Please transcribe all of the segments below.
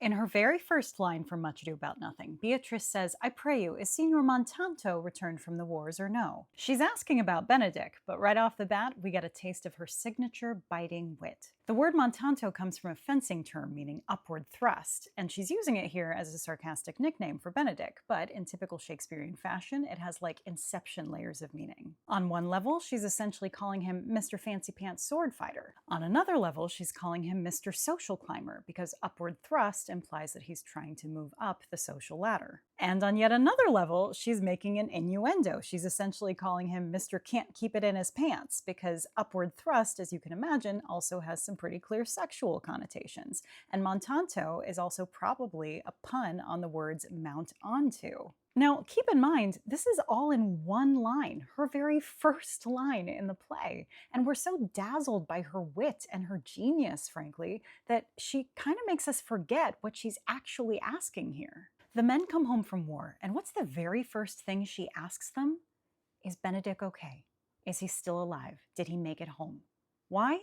In her very first line from Much Ado About Nothing, Beatrice says, I pray you, is Signor Montanto returned from the wars or no? She's asking about Benedick, but right off the bat, we get a taste of her signature biting wit. The word Montanto comes from a fencing term meaning upward thrust, and she's using it here as a sarcastic nickname for Benedick, but in typical Shakespearean fashion, it has like inception layers of meaning. On one level, she's essentially calling him Mr. Fancy Pants Sword Fighter. On another level, she's calling him Mr. Social Climber, because upward thrust implies that he's trying to move up the social ladder. And on yet another level, she's making an innuendo. She's essentially calling him Mr. Can't Keep It in His Pants, because upward thrust, as you can imagine, also has some pretty clear sexual connotations. And Montanto is also probably a pun on the words mount onto. Now, keep in mind, this is all in one line, her very first line in the play. And we're so dazzled by her wit and her genius, frankly, that she kind of makes us forget what she's actually asking here. The men come home from war, and what's the very first thing she asks them? Is Benedick okay? Is he still alive? Did he make it home? Why?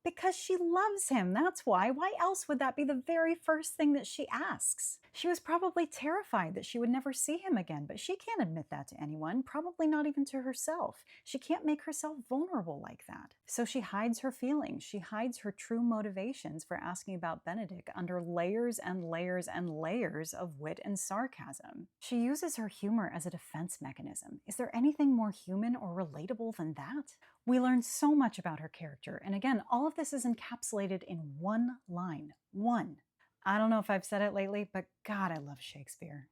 Because she loves him, that's why. Why else would that be the very first thing that she asks? She was probably terrified that she would never see him again, but she can't admit that to anyone, probably not even to herself. She can't make herself vulnerable like that. So she hides her feelings. She hides her true motivations for asking about Benedick under layers and layers and layers of wit and sarcasm. She uses her humor as a defense mechanism. Is there anything more human or relatable than that? We learn so much about her character, and again, all of this is encapsulated in one line. One. I don't know if I've said it lately, but God, I love Shakespeare.